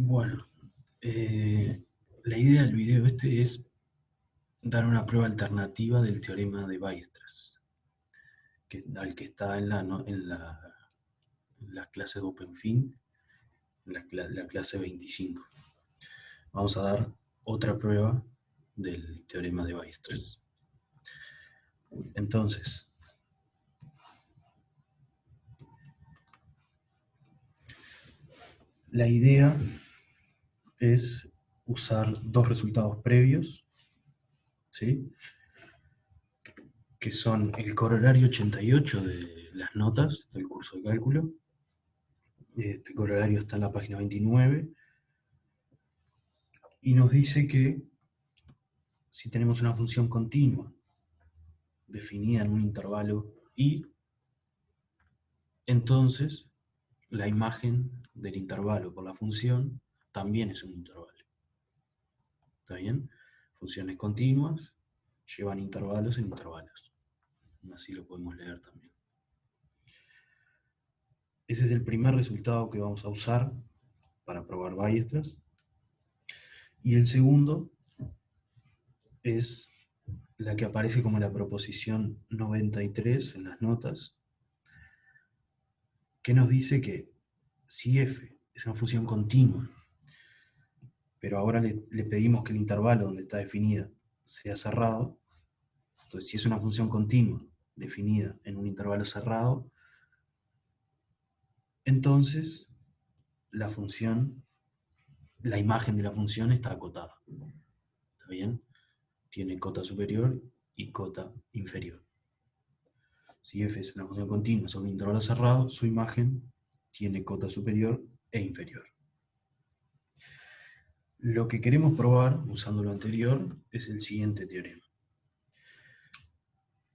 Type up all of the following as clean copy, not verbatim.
Bueno, la idea del video este es dar una prueba alternativa del teorema de Weierstrass, al que está en las clases de OpenFin, la clase 25. Vamos a dar otra prueba del teorema de Weierstrass. Entonces, la idea es usar dos resultados previos, ¿sí?, que son el corolario 88 de las notas del curso de cálculo. Este corolario está en la página 29 y nos dice que si tenemos una función continua definida en un intervalo i, entonces la imagen del intervalo por la función también es un intervalo. ¿Está bien? Funciones continuas llevan intervalos en intervalos. Así lo podemos leer también. Ese es el primer resultado que vamos a usar para probar Weierstrass. Y el segundo es la que aparece como la proposición 93 en las notas, que nos dice que si f es una función continua, pero ahora le pedimos que el intervalo donde está definida sea cerrado, entonces si es una función continua definida en un intervalo cerrado, entonces la imagen de la función está acotada. ¿Está bien? Tiene cota superior y cota inferior. Si f es una función continua sobre un intervalo cerrado, su imagen tiene cota superior e inferior. Lo que queremos probar, usando lo anterior, es el siguiente teorema.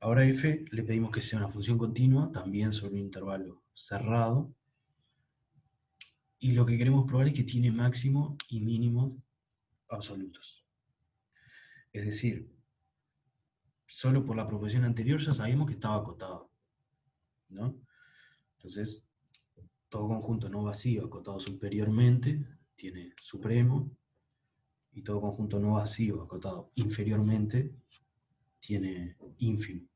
Ahora a f le pedimos que sea una función continua, también sobre un intervalo cerrado, y lo que queremos probar es que tiene máximo y mínimo absolutos. Es decir, solo por la proposición anterior ya sabíamos que estaba acotado, ¿no? Entonces, todo conjunto no vacío acotado superiormente tiene supremo, y todo conjunto no vacío acotado inferiormente tiene ínfimo.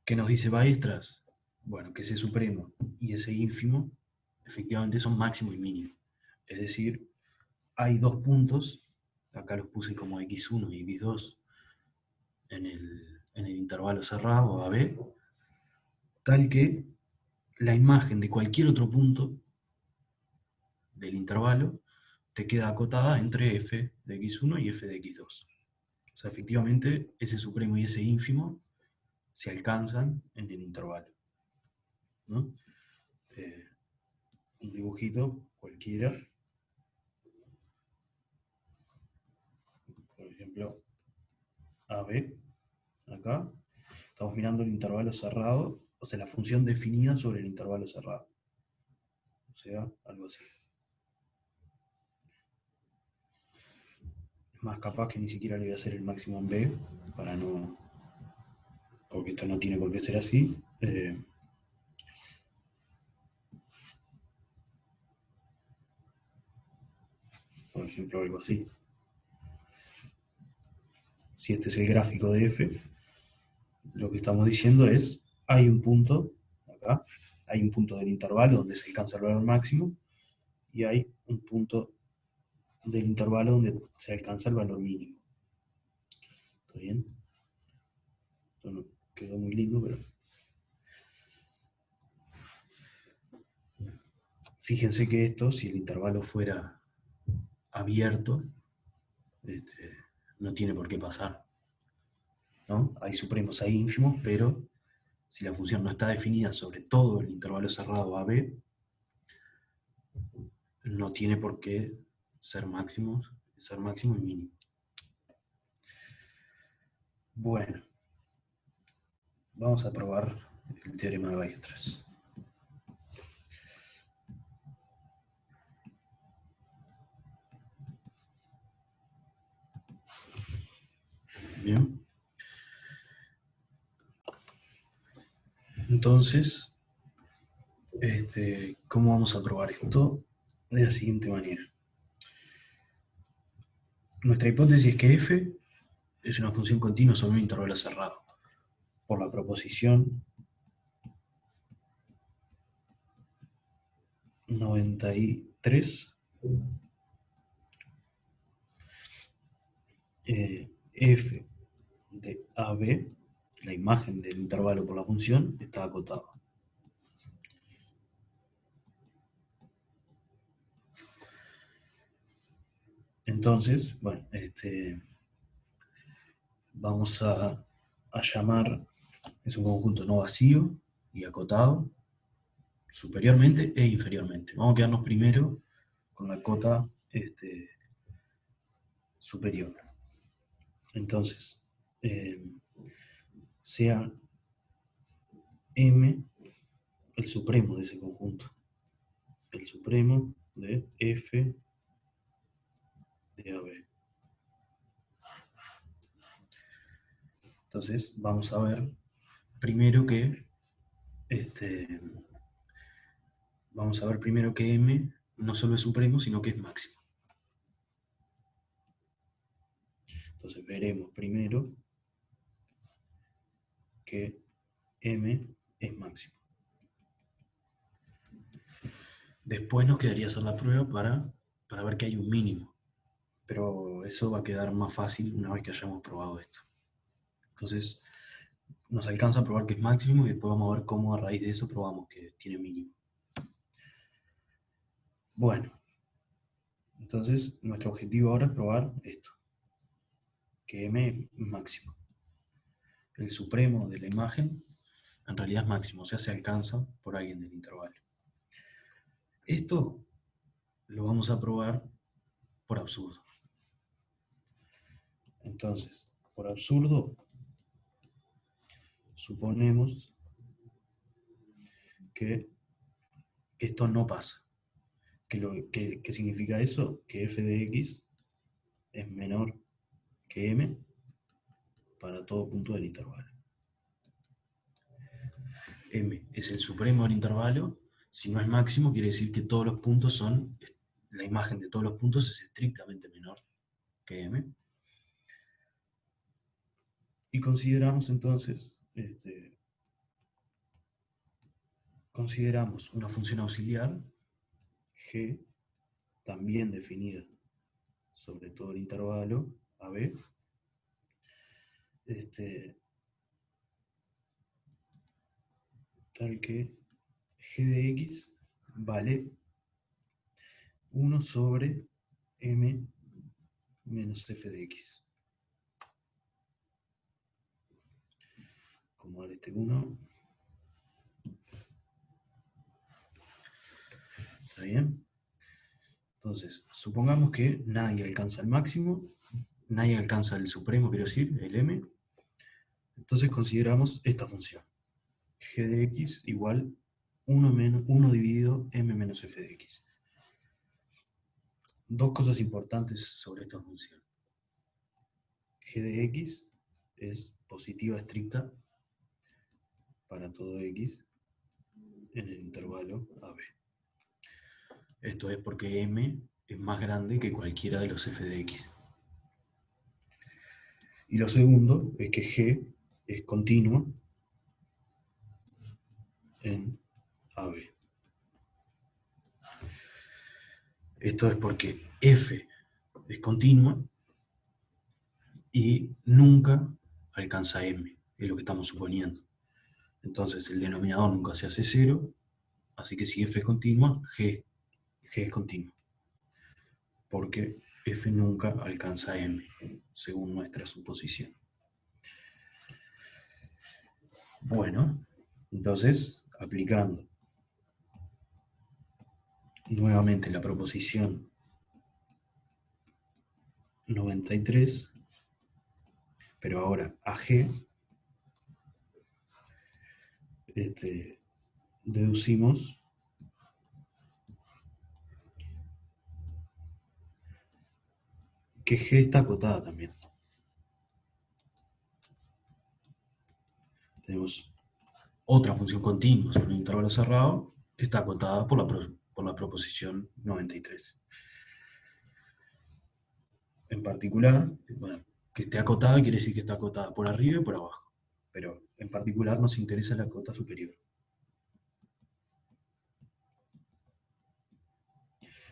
¿Qué nos dice Weierstrass? Bueno, que ese supremo y ese ínfimo efectivamente son máximo y mínimo. Es decir, hay dos puntos, acá los puse como x1 y x2 en el intervalo cerrado AB, tal que la imagen de cualquier otro punto del intervalo te queda acotada entre f de x1 y f de x2. O sea, efectivamente, ese supremo y ese ínfimo se alcanzan en el intervalo, ¿no? Un dibujito cualquiera, por ejemplo, AB, acá, estamos mirando el intervalo cerrado, o sea, la función definida sobre el intervalo cerrado. O sea, algo así. Es más, capaz que ni siquiera le voy a hacer el máximo en B, para no... porque esto no tiene por qué ser así. Por ejemplo, algo así. Si este es el gráfico de f, lo que estamos diciendo es, hay un punto, acá, hay un punto del intervalo donde se alcanza el valor máximo, y hay un punto del intervalo donde se alcanza el valor mínimo. ¿Está bien? Esto no quedó muy lindo, pero... Fíjense que esto, si el intervalo fuera abierto, no tiene por qué pasar, ¿no? Hay supremos, hay ínfimos, pero si la función no está definida sobre todo el intervalo cerrado AB, no tiene por qué ser máximo y mínimo. Bueno, vamos a probar el teorema de Weierstrass. Bien. Entonces, ¿cómo vamos a probar esto? de la siguiente manera. Nuestra hipótesis es que f es una función continua sobre un intervalo cerrado, por la proposición 93, f de AB, la imagen del intervalo por la función, está acotada. Entonces, bueno, vamos a llamar, es un conjunto no vacío y acotado, superiormente e inferiormente. Vamos a quedarnos primero con la cota superior. Entonces, sea M el supremo de ese conjunto, el supremo de F de AB. Entonces, vamos a ver primero que M no solo es supremo, sino que es máximo. Entonces veremos primero que M es máximo. Después nos quedaría hacer la prueba para ver que hay un mínimo. Pero eso va a quedar más fácil una vez que hayamos probado esto. Entonces, nos alcanza a probar que es máximo y después vamos a ver cómo a raíz de eso probamos que tiene mínimo. Bueno, entonces nuestro objetivo ahora es probar esto, que M es máximo. El supremo de la imagen en realidad es máximo, o sea, se alcanza por alguien del intervalo. Esto lo vamos a probar por absurdo. Entonces, por absurdo, suponemos que esto no pasa. ¿Qué significa eso? Que f de x es menor que m para todo punto del intervalo. M es el supremo del intervalo. Si no es máximo, quiere decir que todos los puntos son, la imagen de todos los puntos es estrictamente menor que m. Y consideramos entonces, consideramos una función auxiliar, g, también definida sobre todo el intervalo AB, tal que g de x vale 1 sobre m menos f de x. Como vale 1. ¿Está bien? Entonces, supongamos que nadie alcanza el máximo, nadie alcanza el supremo, quiero decir, el m. Entonces consideramos esta función. G de x igual 1 dividido m menos f de x. Dos cosas importantes sobre esta función. G de x es positiva estricta para todo x en el intervalo AB. Esto es porque m es más grande que cualquiera de los f de x. Y lo segundo es que g es continua en AB. Esto es porque f es continua y nunca alcanza m, es lo que estamos suponiendo. Entonces el denominador nunca se hace 0, así que si f es continua, g es continua. Porque f nunca alcanza m, según nuestra suposición. Bueno, entonces, aplicando nuevamente la proposición 93, pero ahora a g, deducimos que g está acotada también. Tenemos otra función continua sobre un intervalo cerrado, está acotada por la por la proposición 93. En particular, bueno, que esté acotada quiere decir que está acotada por arriba y por abajo, pero en particular nos interesa la cota superior.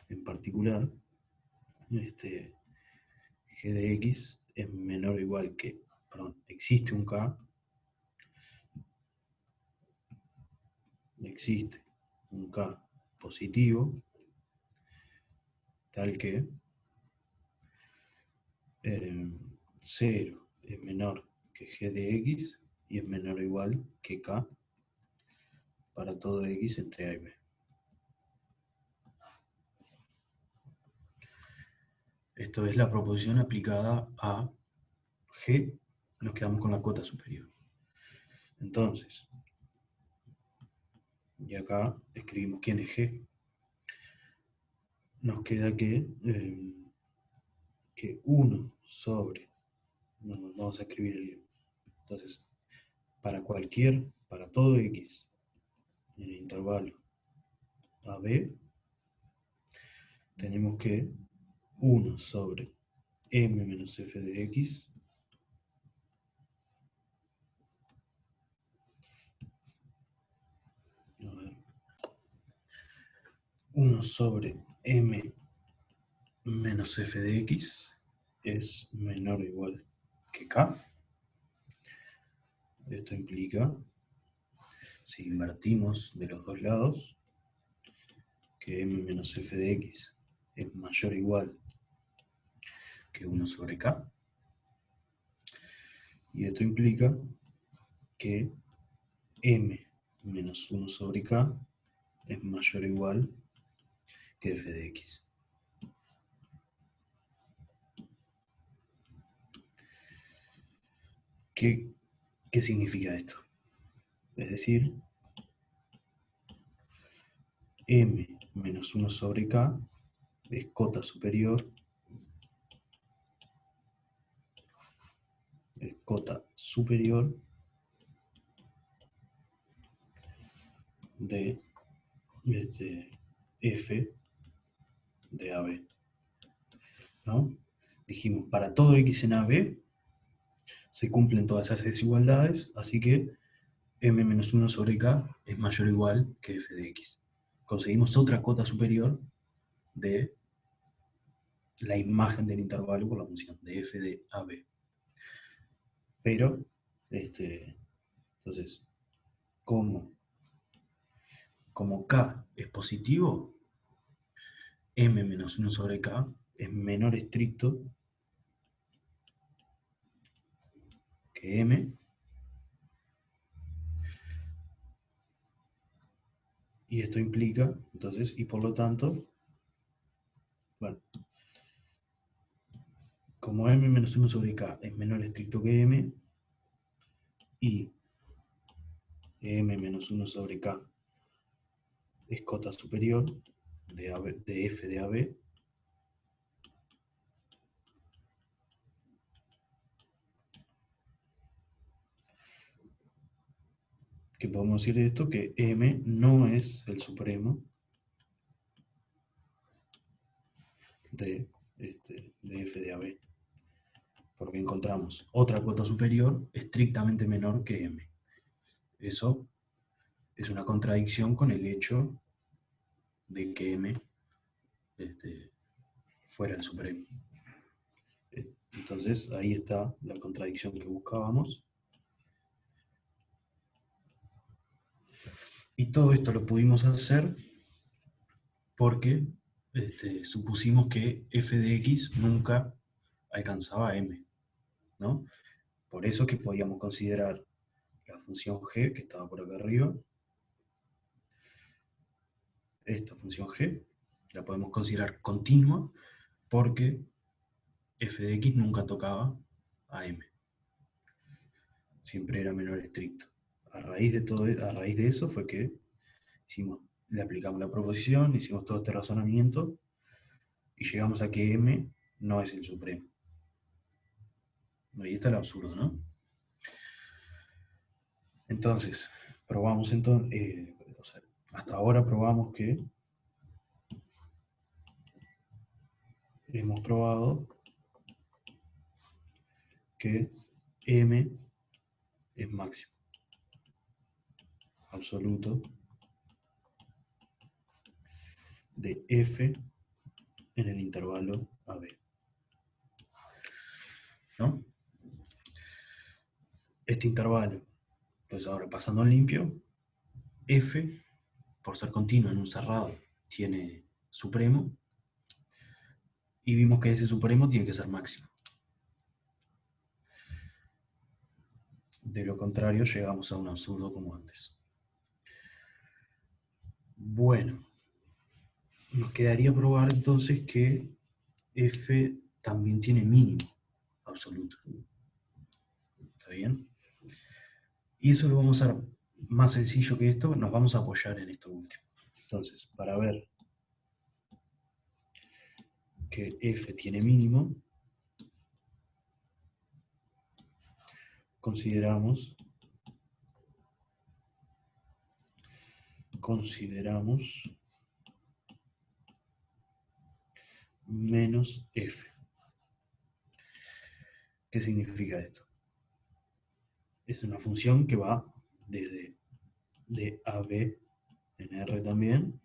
En particular, g de x es menor o igual que, perdón, existe un k positivo, tal que 0 es menor que g de x y es menor o igual que k para todo x entre a y b. Esto es la proposición aplicada a g, nos quedamos con la cota superior. Entonces, y acá escribimos quién es g. Nos queda que 1 sobre, vamos a escribir entonces, para todo x en el intervalo AB, tenemos que 1 sobre m menos f de x a ver, 1 sobre m menos f de x es menor o igual que k. Esto implica, si invertimos de los dos lados, que m menos f de x es mayor o igual que 1 sobre k. Y esto implica que m menos 1 sobre k es mayor o igual que f de x. ¿Qué significa esto? Es decir, m menos 1 sobre k es cota superior de f de AB, ¿no? Dijimos, para todo x en AB se cumplen todas esas desigualdades, así que m menos 1 sobre k es mayor o igual que f de x. Conseguimos otra cota superior de la imagen del intervalo por la función de f de AB. Pero, entonces, como k es positivo, m menos 1 sobre k es menor estricto que m, y esto implica, entonces, y por lo tanto, bueno, como m menos 1 sobre k es menor estricto que m, y m menos 1 sobre k es cota superior de f de AB, que podemos decir esto, que m no es el supremo de f de AB, porque encontramos otra cota superior estrictamente menor que m. Eso es una contradicción con el hecho de que m fuera el supremo. Entonces ahí está la contradicción que buscábamos. Y todo esto lo pudimos hacer porque supusimos que f de x nunca alcanzaba a m, ¿no? Por eso que podíamos considerar la función g, que estaba por acá arriba, esta función g, la podemos considerar continua porque f de x nunca tocaba a m. Siempre era menor estricto. A raíz de eso fue que le aplicamos la proposición, hicimos todo este razonamiento y llegamos a que m no es el supremo. Ahí está el absurdo, ¿no? Entonces, probamos hasta ahora probamos que hemos probado que M es máximo absoluto de F en el intervalo AB. ¿No? Este intervalo, pues ahora pasando en limpio, F, por ser continuo en un cerrado, tiene supremo, y vimos que ese supremo tiene que ser máximo. De lo contrario, llegamos a un absurdo como antes. Bueno, nos quedaría probar entonces que F también tiene mínimo absoluto. ¿Está bien? Y eso lo vamos a hacer más sencillo que esto, nos vamos a apoyar en esto último. Entonces, para ver que F tiene mínimo, consideramos menos F. ¿Qué significa esto? Es una función que va desde de AB en R también,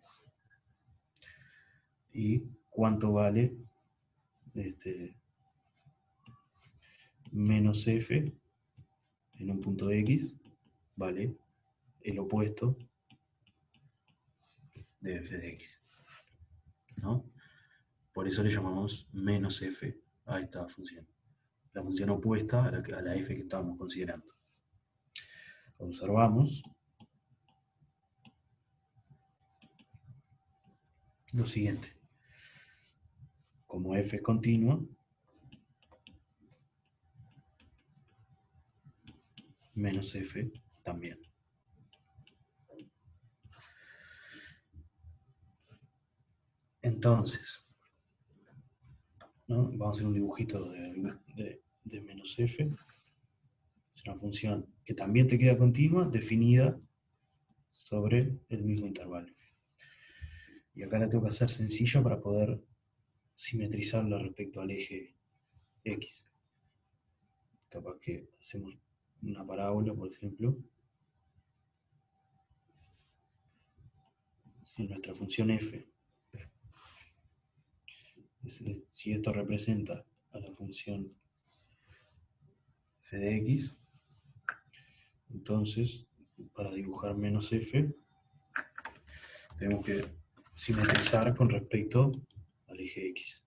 y cuánto vale menos F en un punto X, vale el opuesto de F de X, ¿no? Por eso le llamamos menos F a esta función, la función opuesta a la F que estábamos considerando. Observamos lo siguiente: como F es continua, menos F también. Entonces, ¿no? Vamos a hacer un dibujito de menos F. Es una función que también te queda continua, definida sobre el mismo intervalo. Y acá la tengo que hacer sencilla para poder simetrizarla respecto al eje X. Capaz que hacemos una parábola, por ejemplo. Si nuestra función f, si esto representa a la función f de x, entonces para dibujar menos f tenemos que simetrizar con respecto al eje x.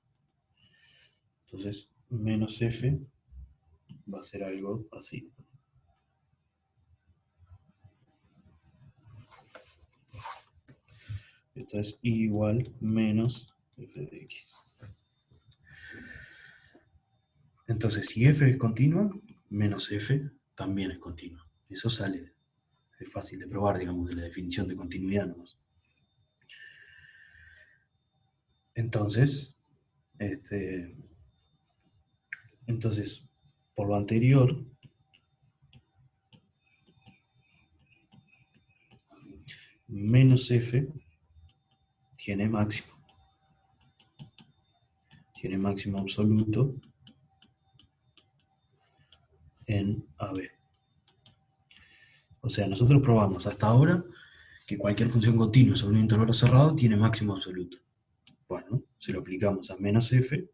Entonces menos f va a ser algo así. Esto es igual menos f de x. Entonces, si f es continua, menos f también es continua. Eso sale, es fácil de probar, digamos, de la definición de continuidad nomás. Entonces, por lo anterior, menos f tiene máximo. Tiene máximo absoluto en AB. O sea, nosotros probamos hasta ahora que cualquier función continua sobre un intervalo cerrado tiene máximo absoluto. Bueno, se lo aplicamos a menos f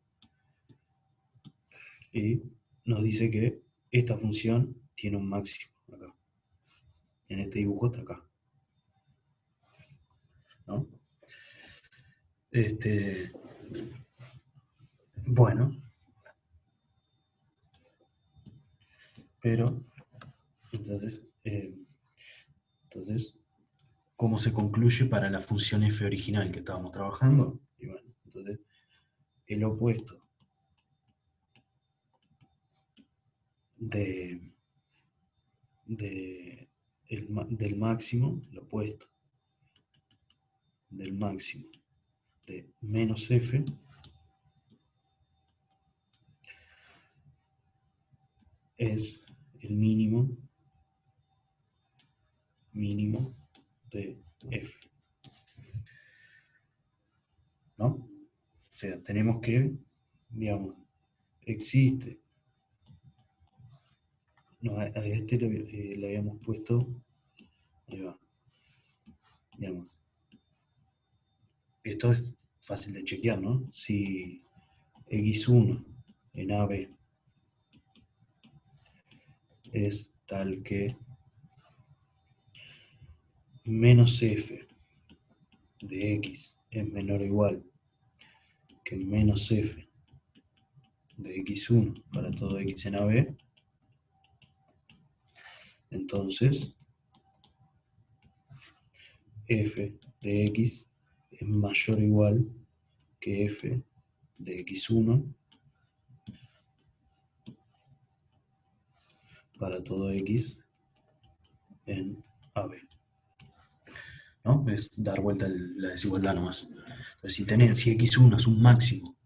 y nos dice que esta función tiene un máximo acá. En este dibujo está acá, ¿no? Bueno, pero entonces, ¿cómo se concluye para la función f original que estábamos trabajando? Y bueno, entonces, el opuesto del máximo, el opuesto del máximo de menos f es el mínimo de f, ¿no? O sea, tenemos que digamos, existe, no, a este le habíamos puesto, ahí va, digamos, esto es fácil de chequear, ¿no? Si x1 en AB es tal que menos f de x es menor o igual que el menos f de x1 para todo x en AB, entonces f de x es mayor o igual que f de x1 para todo x en AB, ¿no? Es dar vuelta la desigualdad nomás. Entonces, si x1 es un máximo,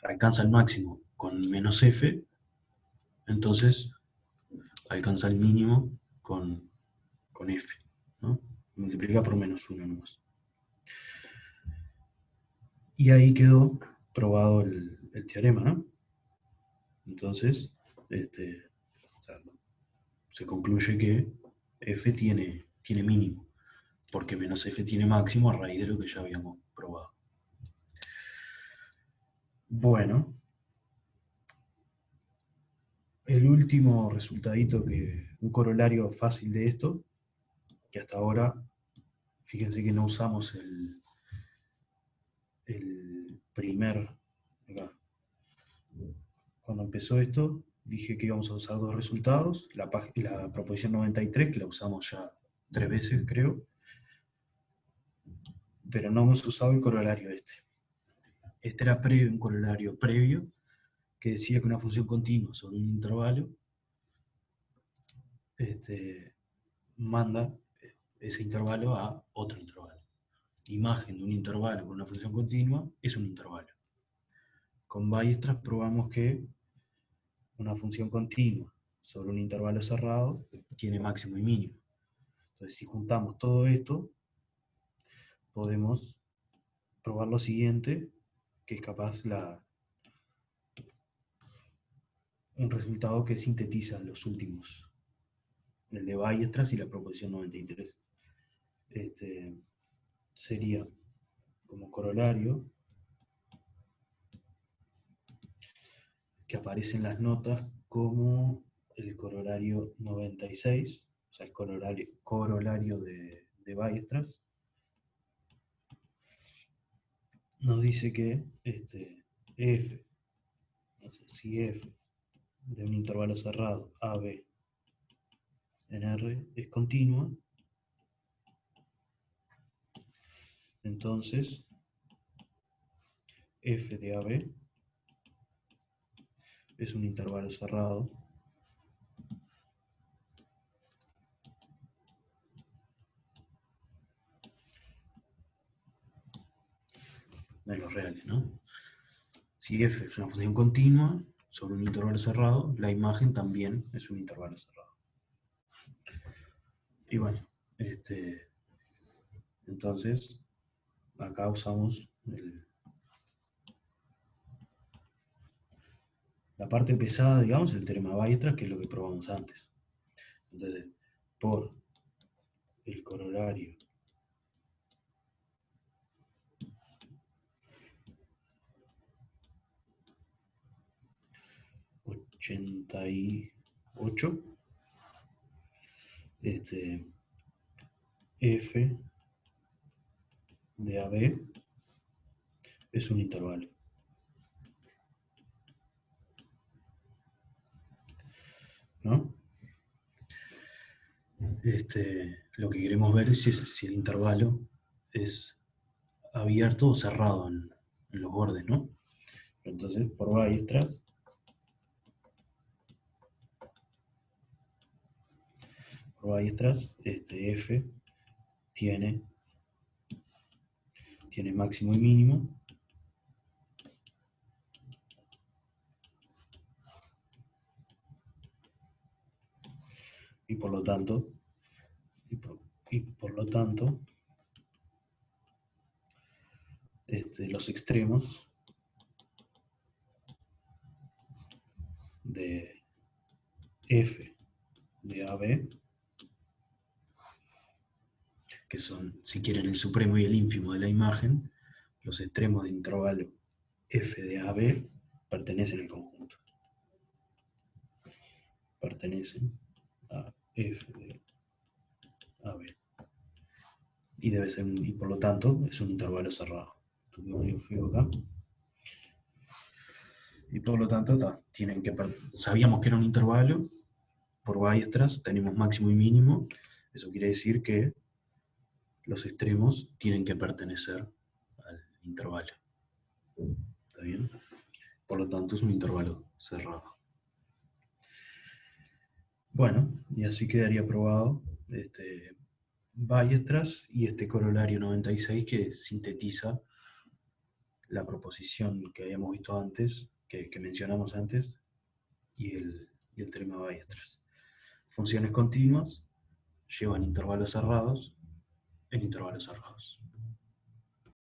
alcanza el máximo con menos f, entonces alcanza el mínimo con f, ¿no? Multiplica por menos 1 nomás. Y ahí quedó probado el teorema, ¿no? Entonces, o sea, se concluye que f tiene mínimo, porque menos f tiene máximo a raíz de lo que ya habíamos probado. Bueno, el último resultadito, un corolario fácil de esto, que hasta ahora, fíjense que no usamos el primer, acá. Cuando empezó esto, dije que íbamos a usar dos resultados, la proposición 93, que la usamos ya 3 veces, creo, pero no hemos usado el corolario este. Este era un corolario previo, que decía que una función continua sobre un intervalo manda ese intervalo a otro intervalo. Imagen de un intervalo con una función continua es un intervalo. Con Weierstrass probamos que una función continua sobre un intervalo cerrado tiene máximo y mínimo. Entonces, si juntamos todo esto, podemos probar lo siguiente, que es capaz un resultado que sintetiza los últimos, el de Weierstrass y la proposición 93. Sería como corolario que aparece en las notas como el corolario 96, o sea, el corolario de Weierstrass, nos dice que f, si f de un intervalo cerrado AB en R es continua, entonces f de AB es un intervalo cerrado de los reales, ¿no? Si f es una función continua sobre un intervalo cerrado, la imagen también es un intervalo cerrado. Y bueno, entonces acá usamos la parte pesada, digamos, el teorema Weierstrass, que es lo que probamos antes. Entonces, por el corolario (88), f de AB es un intervalo, ¿no? Lo que queremos ver es si el intervalo es abierto o cerrado en los bordes, ¿no? Entonces, por Weierstrass, f tiene máximo y mínimo, y por lo tanto, los extremos de f de AB, que son, si quieren, el supremo y el ínfimo de la imagen, los extremos de intervalo f de AB pertenecen al conjunto. Pertenecen a f de AB. Y debe ser, y por lo tanto, es un intervalo cerrado. Yo fijo acá. Y por lo tanto, tienen que sabíamos que era un intervalo, por Weierstrass tenemos máximo y mínimo, eso quiere decir que los extremos tienen que pertenecer al intervalo. ¿Está bien? Por lo tanto, es un intervalo cerrado. Bueno, y así quedaría probado Weierstrass y este corolario 96 que sintetiza la proposición que habíamos visto antes, que mencionamos antes, y el teorema de Weierstrass. Funciones continuas llevan intervalos cerrados en intervalos cerrados.